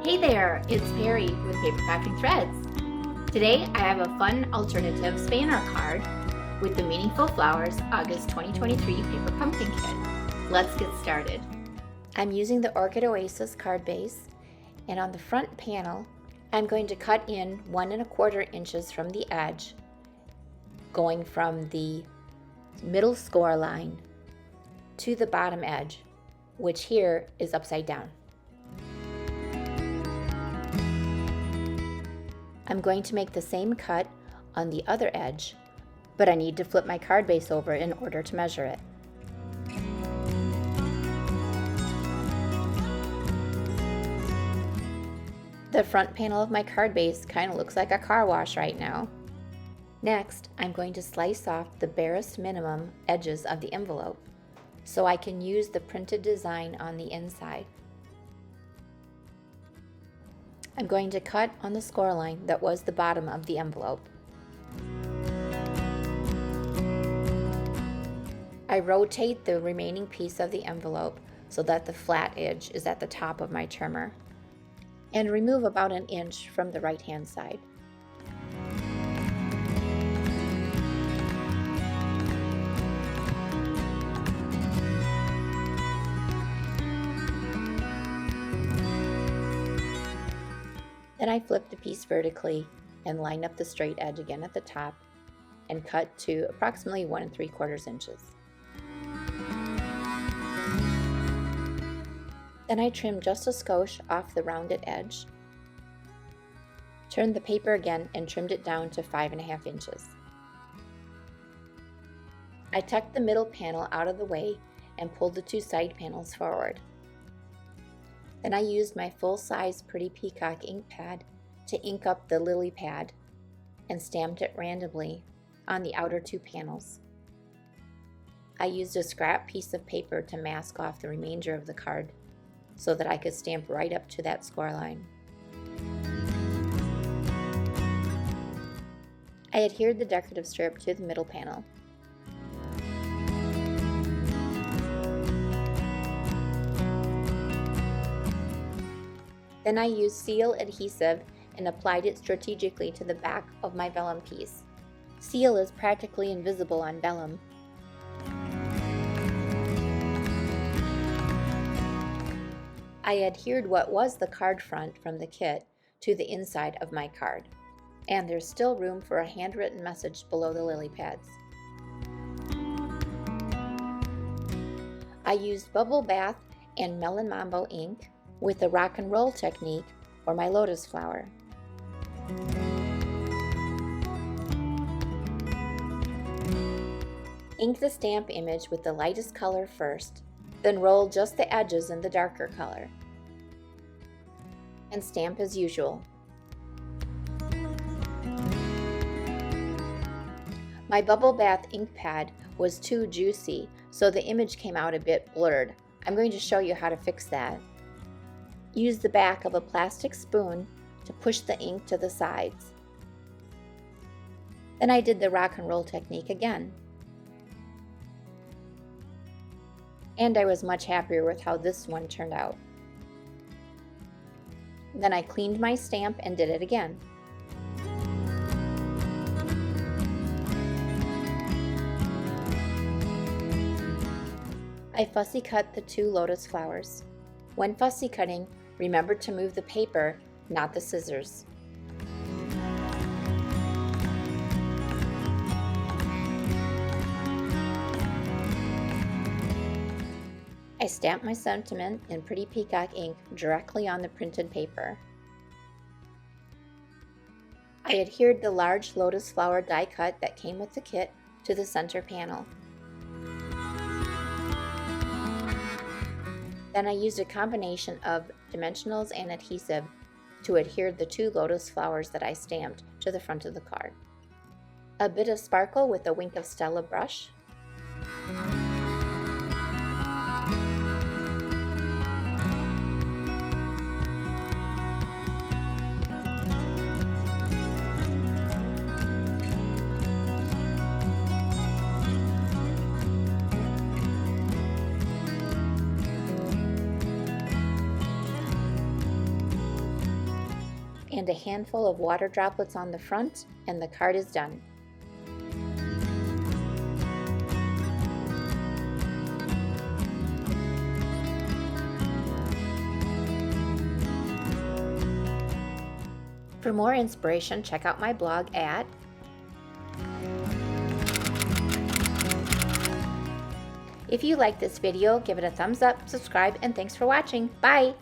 Hey there, it's Perry with PapercraftingThreads. Today I have a fun alternative spanner card with the Meaningful Flowers August 2023 Paper Pumpkin Kit. Let's get started. I'm using the Orchid Oasis card base, and on the front panel I'm going to cut in 1 1/4 inches from the edge, going from the middle score line to the bottom edge, which here is upside down. I'm going to make the same cut on the other edge, but I need to flip my card base over in order to measure it. The front panel of my card base kind of looks like a car wash right now. Next, I'm going to slice off the barest minimum edges of the envelope so I can use the printed design on the inside. I'm going to cut on the score line that was the bottom of the envelope. I rotate the remaining piece of the envelope so that the flat edge is at the top of my trimmer, and remove about 1 inch from the right hand side. Then I flip the piece vertically and line up the straight edge again at the top and cut to approximately 1 3/4 inches. Then I trim just a skosh off the rounded edge, turned the paper again and trimmed it down to 5 1/2 inches. I tucked the middle panel out of the way and pulled the 2 side panels forward. Then I used my full-size Pretty Peacock ink pad to ink up the lily pad and stamped it randomly on the outer 2 panels. I used a scrap piece of paper to mask off the remainder of the card so that I could stamp right up to that score line. I adhered the decorative strip to the middle panel. Then I used seal adhesive and applied it strategically to the back of my vellum piece. Seal is practically invisible on vellum. I adhered what was the card front from the kit to the inside of my card, and there's still room for a handwritten message below the lily pads. I used Bubble Bath and Melon Mambo ink with the rock and roll technique for my lotus flower. Ink the stamp image with the lightest color first, then roll just the edges in the darker color, and stamp as usual. My Bubble Bath ink pad was too juicy, so the image came out a bit blurred. I'm going to show you how to fix that. Use the back of a plastic spoon to push the ink to the sides. Then I did the rock and roll technique again. And I was much happier with how this one turned out. Then I cleaned my stamp and did it again. I fussy cut the 2 lotus flowers. When fussy cutting, remember to move the paper, not the scissors. I stamped my sentiment in Pretty Peacock ink directly on the printed paper. I adhered the large lotus flower die cut that came with the kit to the center panel. Then I used a combination of dimensionals and adhesive to adhere the 2 lotus flowers that I stamped to the front of the card. A bit of sparkle with a Wink of Stella brush. and a handful of water droplets on the front, and the card is done. For more inspiration, check out my blog at If you like this video, give it a thumbs up, subscribe, and thanks for watching. Bye!